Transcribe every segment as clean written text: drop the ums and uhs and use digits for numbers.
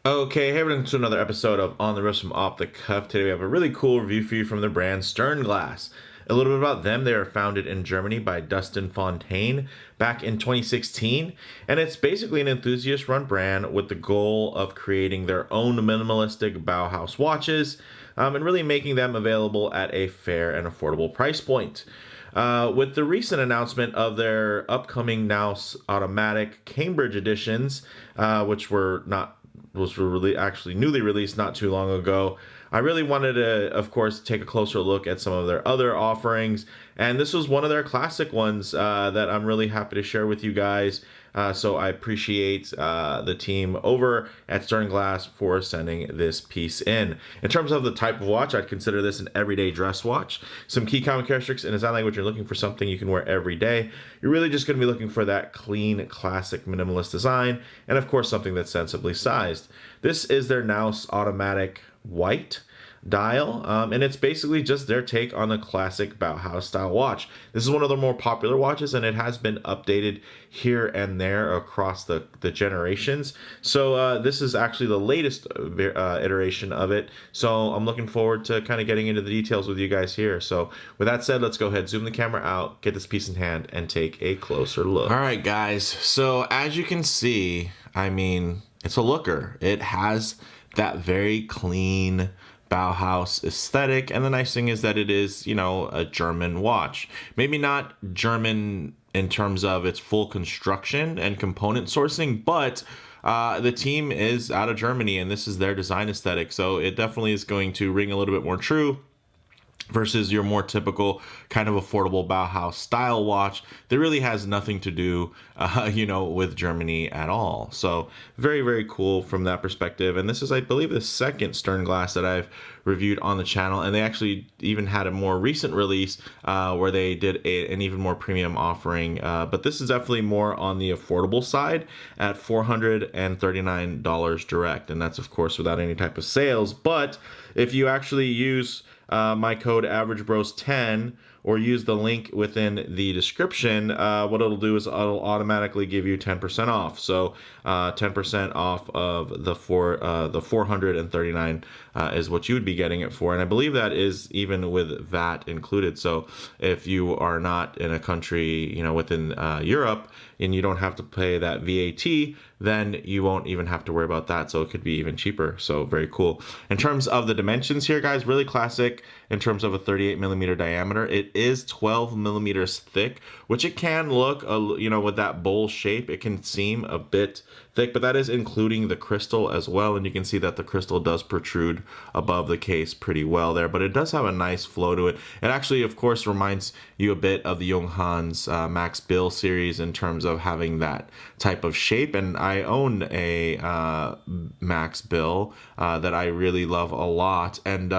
Okay, hey everyone, to another episode of On the Wrist from Off the Cuff. Today we have a really cool review for you from the brand STERNGLAS. A little bit about them. They are founded in Germany by Dustin Fontaine back in 2016, and it's basically an enthusiast-run brand with the goal of creating their own minimalistic Bauhaus watches and really making them available at a fair and affordable price point. With the recent announcement of their upcoming Naos Automatik Cambridge editions, which were not was really actually newly released not too long ago. I really wanted to, of course, take a closer look at some of their other offerings, and this was one of their classic ones that I'm really happy to share with you guys. So I appreciate the team over at STERNGLAS for sending this piece in. In terms of the type of watch, I'd consider this an everyday dress watch. Some key common characteristics in design language: you're looking for something you can wear every day. You're really just going to be looking for that clean, classic, minimalist design, and of course something that's sensibly sized. This is their Naos Automatik White dial, and it's basically just their take on the classic Bauhaus style watch. This is one of the more popular watches, and it has been updated here and there across the generations. So this is actually the latest iteration of it, so I'm looking forward to kind of getting into the details with you guys here. So with that said, let's go ahead, zoom the camera out, get this piece in hand, and take a closer look. All right, guys, so as you can see, I mean, it's a looker. It has that very clean Bauhaus aesthetic, and the nice thing is that it is, you know, a German watch. Maybe not German in terms of its full construction and component sourcing, but the team is out of Germany, and this is their design aesthetic, so it definitely is going to ring a little bit more true versus your more typical kind of affordable Bauhaus style watch that really has nothing to do, you know, with Germany at all. So very, very cool from that perspective. And this is, I believe, the second STERNGLAS that I've reviewed on the channel. And they actually even had a more recent release where they did an even more premium offering. But this is definitely more on the affordable side at $439 direct. And that's, of course, without any type of sales. But if you actually use my code AverageBros10 or use the link within the description, what it'll do is it'll automatically give you 10% off. So 10% off of the 439 is what you would be getting it for, and I believe that is even with VAT included. So if you are not in a country, you know, within Europe, and you don't have to pay that VAT, then you won't even have to worry about that. So it could be even cheaper. So very cool. In terms of the dimensions here, guys, really classic in terms of a 38 millimeter diameter. It is 12 millimeters thick, which it can look, you know, with that bowl shape, it can seem a bit thick, but that is including the crystal as well. And you can see that the crystal does protrude above the case pretty well there, but it does have a nice flow to it. It actually, of course, reminds you a bit of the Junghans Max Bill series in terms of having that type of shape. And I own a Max Bill that I really love a lot. And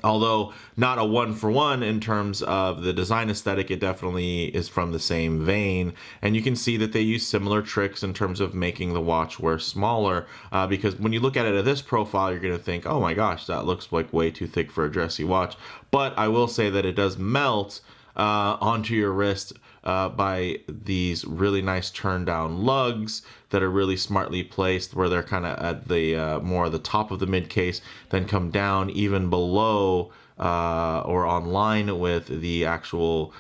although not a one-for-one in terms of the design aesthetic, it definitely is from the same vein. And you can see that they use similar tricks in terms of making the watch wear smaller, because when you look at it at this profile, you're going to think, oh my gosh, that looks like way too thick for a dressy watch. But I will say that it does melt onto your wrist by these really nice turn down lugs that are really smartly placed, where they're kind of at the more of the top of the mid case, then come down even below or on line with the actual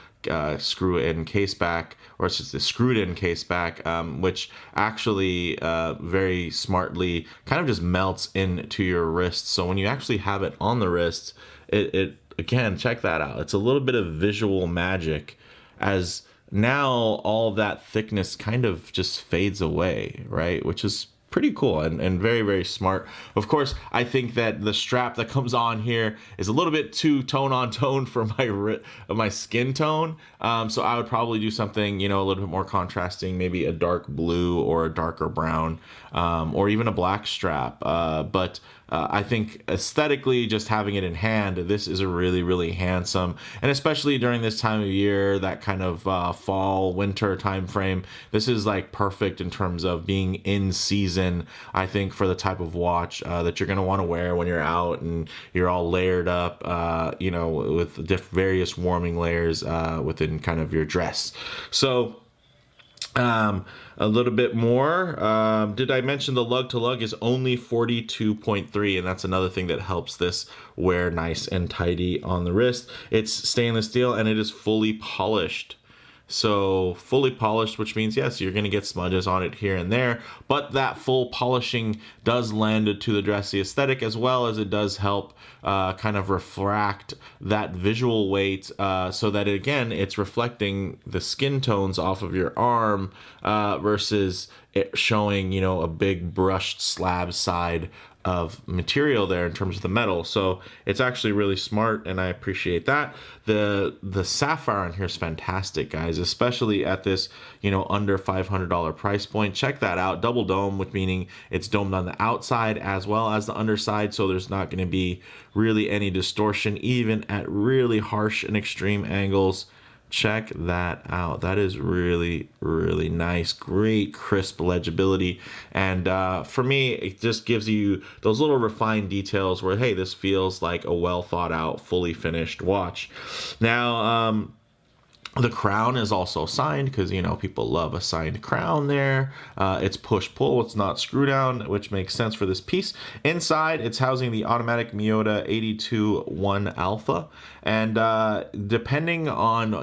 screw in case back, or it's just the screwed in case back, which actually very smartly kind of just melts into your wrist. So when you actually have it on the wrist, it again, check that out. It's a little bit of visual magic, as now all that thickness kind of just fades away, right? Which is pretty cool and very, very smart. Of course, I think that the strap that comes on here is a little bit too tone on tone for my skin tone. So I would probably do something, you know, a little bit more contrasting, maybe a dark blue or a darker brown, or even a black strap. But I think aesthetically, just having it in hand, this is a really, really handsome, and especially during this time of year, that kind of fall, winter time frame, this is like perfect in terms of being in season, I think, for the type of watch that you're going to want to wear when you're out and you're all layered up, you know, with various warming layers within kind of your dress. So A little bit more. Did I mention the lug to lug is only 42.3, and that's another thing that helps this wear nice and tidy on the wrist. It's stainless steel and it is fully polished. So fully polished, which means yes, you're going to get smudges on it here and there, but that full polishing does lend to the dressy aesthetic, as well as it does help kind of refract that visual weight, so that again, it's reflecting the skin tones off of your arm, versus it showing, a big brushed slab side of material there in terms of the metal. So it's actually really smart, and I appreciate that. The sapphire on here is fantastic, guys, especially at this under $500 price point. Check that out. Double dome, which meaning it's domed on the outside as well as the underside, so there's not going to be really any distortion even at really harsh and extreme angles. Check that out. That is really, really nice. Great crisp legibility. And for me, it just gives you those little refined details where, hey, this feels like a well thought out, fully finished watch. Now, the crown is also signed because, people love a signed crown there. It's push-pull. It's not screw-down, which makes sense for this piece. Inside, it's housing the Automatik Miyota 82-1 Alpha. And depending on,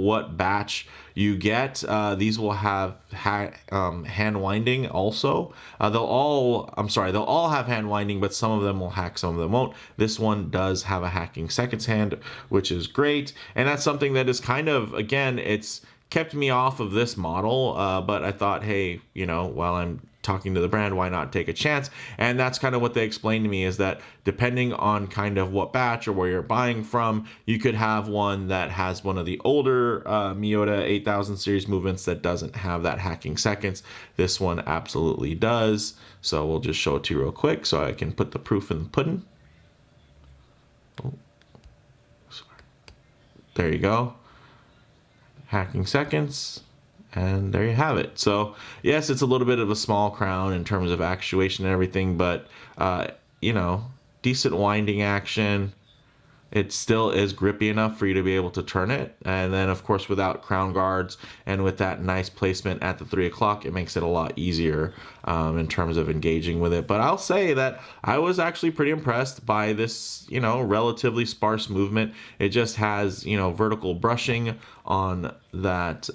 what batch you get, these will have hand winding also. They'll all have hand winding, but some of them will hack, some of them won't. This one does have a hacking seconds hand, which is great. And that's something that is kind of, again, it's kept me off of this model, but I thought, hey, while I'm talking to the brand, why not take a chance? And that's kind of what they explained to me, is that depending on kind of what batch or where you're buying from, you could have one that has one of the older Miyota 8000 series movements that doesn't have that hacking seconds. This one absolutely does. So we'll just show it to you real quick so I can put the proof in the pudding. Oh, sorry. There you go. Hacking seconds. And there you have it. So yes, it's a little bit of a small crown in terms of actuation and everything, but decent winding action. It still is grippy enough for you to be able to turn it. And then of course, without crown guards and with that nice placement at the 3 o'clock, it makes it a lot easier in terms of engaging with it. But I'll say that I was actually pretty impressed by this, relatively sparse movement. It just has, vertical brushing on that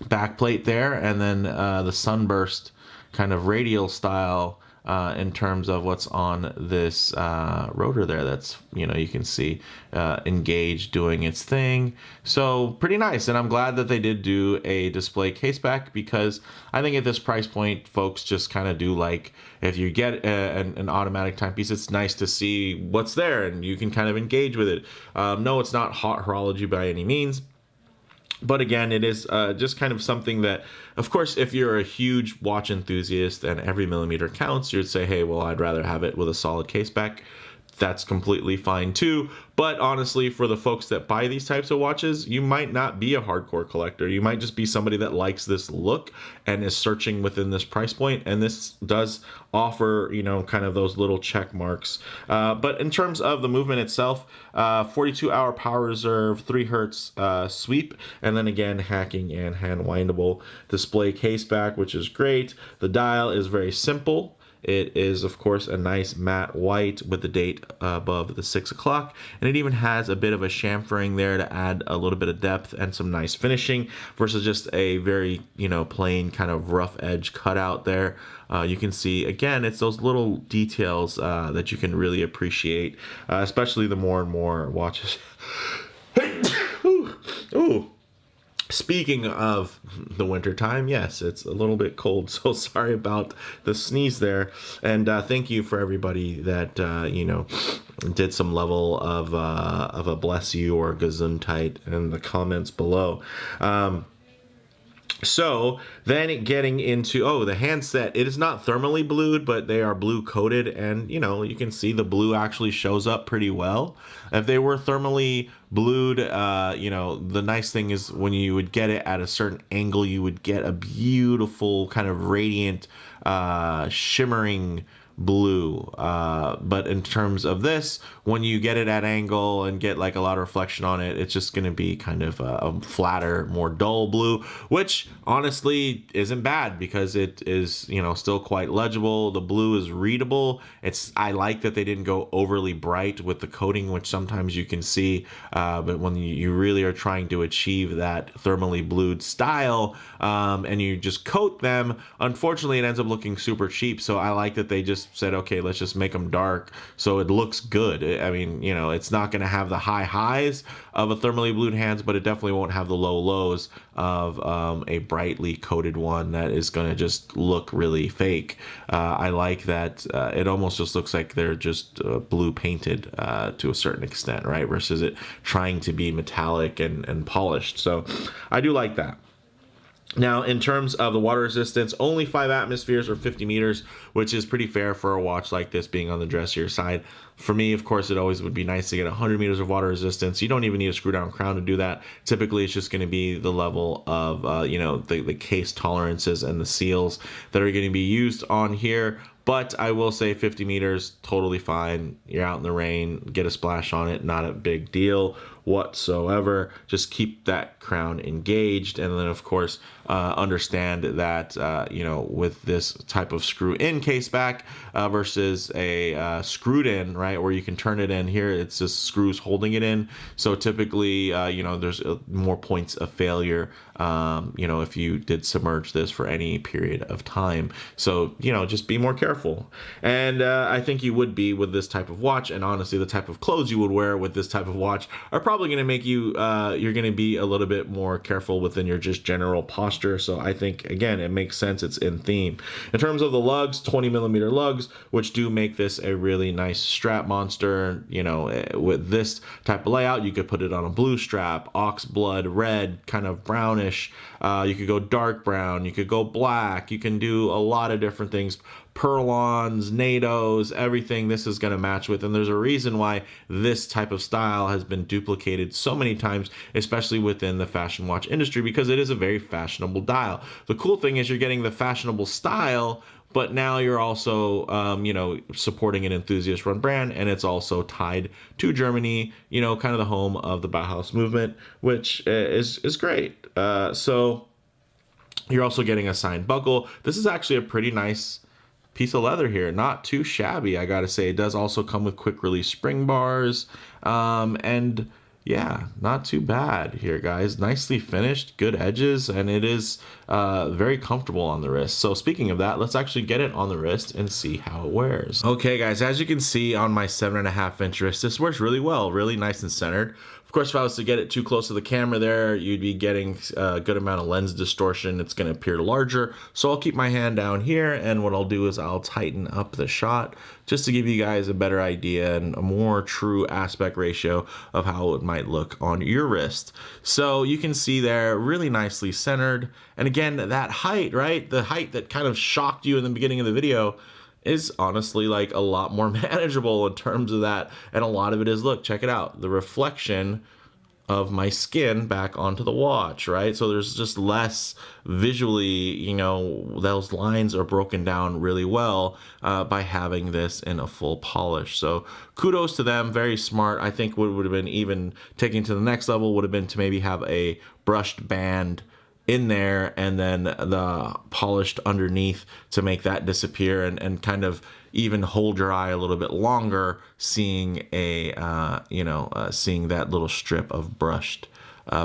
back plate there, and then the sunburst kind of radial style in terms of what's on this rotor there. That's, you can see engaged doing its thing. So pretty nice. And I'm glad that they did do a display case back, because I think at this price point, folks just kind of do like, if you get an automatic timepiece, it's nice to see what's there and you can kind of engage with it. No, it's not hot horology by any means. But again, it is just kind of something that, of course, if you're a huge watch enthusiast and every millimeter counts, you'd say, hey, well, I'd rather have it with a solid case back. That's completely fine too. But honestly, for the folks that buy these types of watches, you might not be a hardcore collector. You might just be somebody that likes this look and is searching within this price point. And this does offer, kind of those little check marks. But in terms of the movement itself, 42-hour power reserve, 3 hertz sweep, and then again, hacking and hand windable display case back, which is great. The dial is very simple. It is, of course, a nice matte white with the date above the 6 o'clock. And it even has a bit of a chamfering there to add a little bit of depth and some nice finishing, versus just a very, plain kind of rough edge cutout there. You can see, again, it's those little details that you can really appreciate, especially the more and more watches. Ooh. Speaking of the winter time, yes, it's a little bit cold, so sorry about the sneeze there. And thank you for everybody that did some level of a bless you or gesundheit in the comments below. So then getting into, the handset, it is not thermally blued, but they are blue coated, and you can see the blue actually shows up pretty well. If they were thermally blued, the nice thing is when you would get it at a certain angle, you would get a beautiful kind of radiant, shimmering blue. But in terms of this, when you get it at angle and get like a lot of reflection on it, it's just going to be kind of a flatter, more dull blue, which honestly isn't bad because it is, you know, still quite legible. The blue is readable. I like that they didn't go overly bright with the coating, which sometimes you can see, but when you really are trying to achieve that thermally blued style, and you just coat them, unfortunately it ends up looking super cheap. So I like that they just said, okay, let's just make them dark so it looks good. I mean, you know, it's not going to have the high highs of a thermally blued hands, but it definitely won't have the low lows of a brightly coated one that is going to just look really fake. I like that it almost just looks like they're just blue painted to a certain extent, right? Versus it trying to be metallic and polished. So I do like that. Now, in terms of the water resistance, only 5 atmospheres or 50 meters, which is pretty fair for a watch like this being on the dressier side. For me, of course, it always would be nice to get 100 meters of water resistance. You don't even need a screw down crown to do that. Typically, it's just going to be the level of, you know, the case tolerances and the seals that are going to be used on here. But I will say 50 meters, totally fine. You're out in the rain, get a splash on it, not a big deal whatsoever. Just keep that crown engaged, and then of course understand that you know, with this type of screw in case back versus a screwed in, right, where you can turn it in, here it's just screws holding it in. So typically you know, there's more points of failure you know, if you did submerge this for any period of time. So, you know, just be more careful. And I think you would be with this type of watch, and honestly the type of clothes you would wear with this type of watch are probably going to make you you're going to be a little bit more careful within your just general posture. So I think, again, it makes sense. It's in theme. In terms of the lugs, 20 millimeter lugs, which do make this a really nice strap monster. You know, with this type of layout, you could put it on a blue strap, ox blood, red, kind of brownish. You could go dark brown, you could go black, you can do a lot of different things. Purlons, NATOs, everything this is going to match with. And there's a reason why this type of style has been duplicated so many times, especially within the fashion watch industry, because it is a very fashionable dial. The cool thing is you're getting the fashionable style, but now you're also, you know, supporting an enthusiast run brand, and it's also tied to Germany, you know, kind of the home of the Bauhaus movement, which is great. So you're also getting a signed buckle. This is actually a pretty nice piece of leather here, not too shabby, I gotta say. It does also come with quick release spring bars, and yeah, not too bad here, guys. Nicely finished, good edges, and it is very comfortable on the wrist. So speaking of that, let's actually get it on the wrist and see how it wears. Okay, guys, as you can see on my 7.5-inch wrist, this wears really well, really nice and centered. Of course, if I was to get it too close to the camera there, you'd be getting a good amount of lens distortion. It's going to appear larger. So I'll keep my hand down here, and what I'll do is I'll tighten up the shot just to give you guys a better idea and a more true aspect ratio of how it might look on your wrist. So you can see there, really nicely centered. And again, that height, right? The height that kind of shocked you in the beginning of the video is honestly like a lot more manageable in terms of that. And a lot of it is, look, check it out, the reflection of my skin back onto the watch, right? So there's just less visually, you know, those lines are broken down really well by having this in a full polish. So kudos to them, very smart. I think what would have been even taking to the next level would have been to maybe have a brushed band in there and then the polished underneath to make that disappear and kind of even hold your eye a little bit longer seeing a seeing that little strip of brushed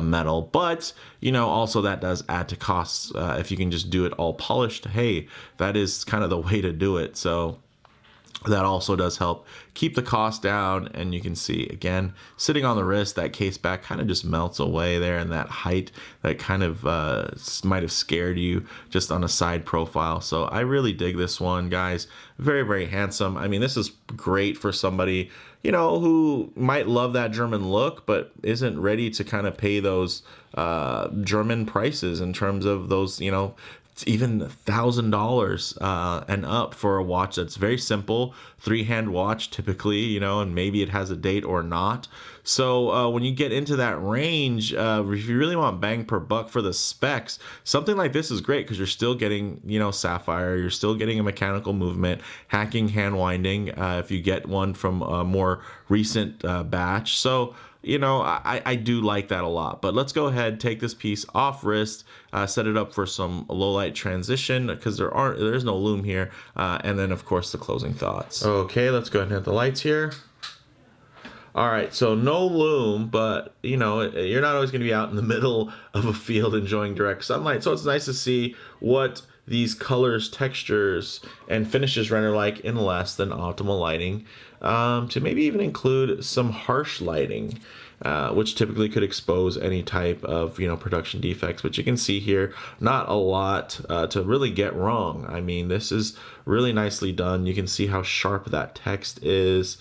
metal. But you know, also that does add to costs. If you can just do it all polished, hey, that is kind of the way to do it. So that also does help keep the cost down. And you can see, again, sitting on the wrist, that case back kind of just melts away there, and that height that kind of might have scared you just on a side profile. So I really dig this one, guys. Very, very handsome. I mean, this is great for somebody, you know, who might love that German look but isn't ready to kind of pay those German prices in terms of those, you know, even $1,000 and up for a watch that's very simple, 3-hand watch, typically, and maybe it has a date or not. So when you get into that range, if you really want bang per buck for the specs, something like this is great because you're still getting, sapphire, you're still getting a mechanical movement, hacking, hand winding, if you get one from a more recent batch. So, I do like that a lot. But let's go ahead, take this piece off wrist, set it up for some low light transition because there is no loom here, and then of course the closing thoughts. Okay, let's go ahead and hit the lights here. All right, so no loom, but you're not always going to be out in the middle of a field enjoying direct sunlight. So it's nice to see what these colors, textures, and finishes render like in less than optimal lighting, to maybe even include some harsh lighting, which typically could expose any type of production defects. But you can see here, not a lot to really get wrong. I mean, this is really nicely done. You can see how sharp that text is.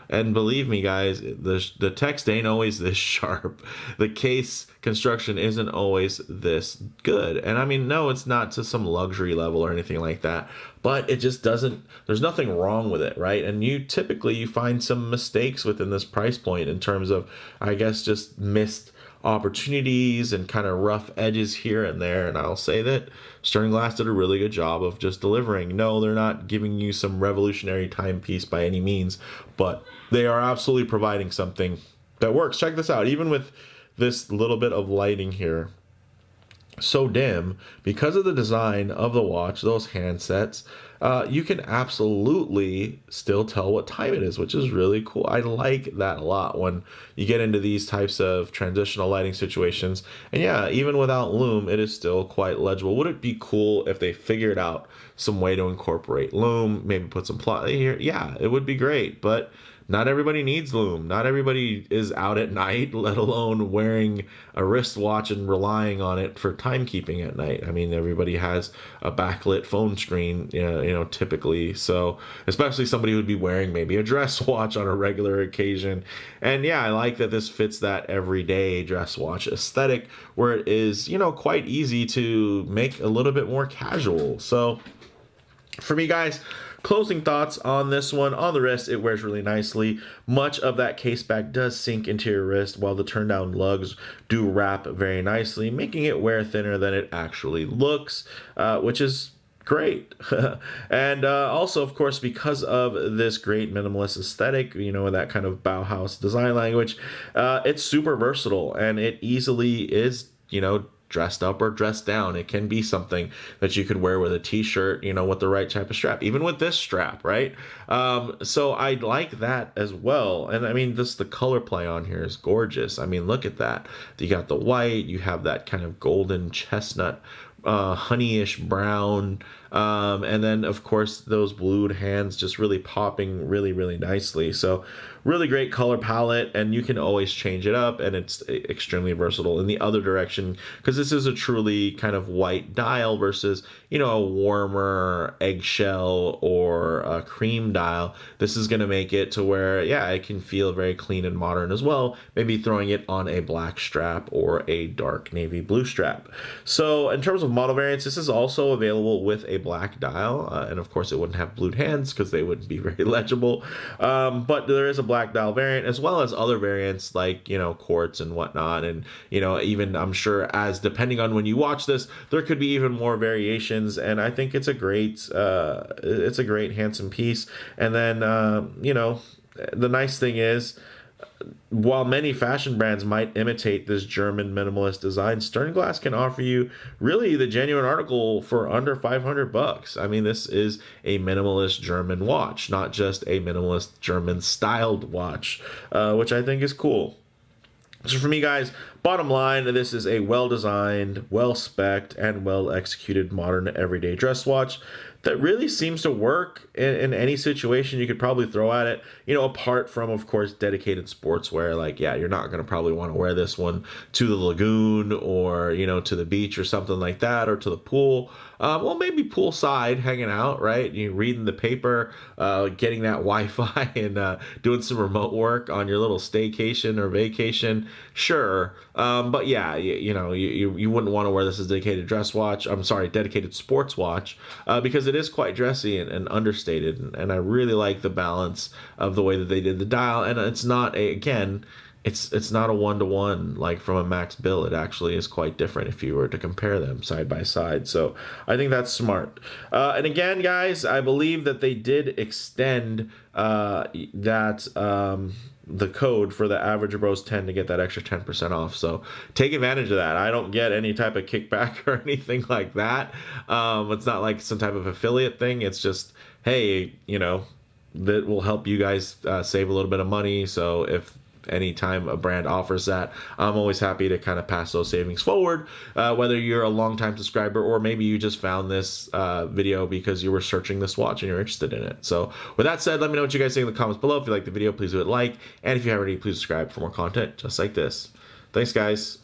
And believe me, guys, the text ain't always this sharp. The case construction isn't always this good. And I mean, no, it's not to some luxury level or anything like that, but it just doesn't, there's nothing wrong with it, right? And you find some mistakes within this price point in terms of, I guess, just missed opportunities and kind of rough edges here and there. And I'll say that STERNGLAS did a really good job of just delivering. No, they're not giving you some revolutionary timepiece by any means, but they are absolutely providing something that works. Check this out. Even with this little bit of lighting here, so dim, because of the design of the watch, those handsets, you can absolutely still tell what time it is, which is really cool. I like that a lot when you get into these types of transitional lighting situations. And yeah, even without loom, it is still quite legible. Would it be cool if they figured out some way to incorporate loom, maybe put some plot here? Yeah, it would be great, but not everybody needs loom. Not everybody is out at night, let alone wearing a wristwatch and relying on it for timekeeping at night. I mean, everybody has a backlit phone screen, typically. So, especially somebody who would be wearing maybe a dress watch on a regular occasion. And yeah, I like that this fits that everyday dress watch aesthetic where it is, quite easy to make a little bit more casual. So, for me, guys, closing thoughts on this one. On the wrist, it wears really nicely. Much of that case back does sink into your wrist, while the turn down lugs do wrap very nicely, making it wear thinner than it actually looks, which is great. And also, of course, because of this great minimalist aesthetic, that kind of Bauhaus design language, it's super versatile, and it easily is, dressed up or dressed down. It can be something that you could wear with a t-shirt, with the right type of strap, even with this strap, right? So I like that as well. And I mean, the color play on here is gorgeous. I mean, look at that. You got the white, you have that kind of golden chestnut, honeyish brown, and then of course those blued hands just really popping really, really nicely. So really great color palette, and you can always change it up, and it's extremely versatile in the other direction because this is a truly kind of white dial versus a warmer eggshell or a cream dial. This is going to make it to where it can feel very clean and modern as well, maybe throwing it on a black strap or a dark navy blue strap. So in terms of model variants, this is also available with a black dial, and of course it wouldn't have blued hands because they wouldn't be very legible, but there is a black dial variant as well as other variants like quartz and whatnot. And even I'm sure, as depending on when you watch this, there could be even more variations. And I think it's a great handsome piece. And then the nice thing is, while many fashion brands might imitate this German minimalist design, STERNGLAS can offer you really the genuine article for under $500. I mean, this is a minimalist German watch, not just a minimalist German styled watch, which I think is cool. So for me, guys, bottom line, this is a well-designed, well-spec'd, and well-executed modern everyday dress watch that really seems to work in any situation you could probably throw at it, apart from, of course, dedicated sportswear. Like, you're not going to probably want to wear this one to the lagoon or, to the beach or something like that, or to the pool. Well, maybe poolside, hanging out, right? You reading the paper, getting that Wi-Fi, and doing some remote work on your little staycation or vacation. Sure. But yeah, you wouldn't want to wear this as a dedicated dress watch. I'm sorry, dedicated sports watch, because it is quite dressy and understated, and I really like the balance of the way that they did the dial. And it's not again, it's not a 1-to-1 like from a Max Bill. It actually is quite different if you were to compare them side by side. So I think that's smart. And again, guys, I believe that they did extend that. The code for the average of bros 10 to get that extra 10% off. So take advantage of that. I don't get any type of kickback or anything like that. It's not like some type of affiliate thing. It's just, hey, that will help you guys save a little bit of money. So if anytime a brand offers that, I'm always happy to kind of pass those savings forward, whether you're a longtime subscriber or maybe you just found this video because you were searching this watch and you're interested in it. So with that said, let me know what you guys think in the comments below. If you like the video, please do it like, and if you haven't already, please subscribe for more content just like this. Thanks, guys.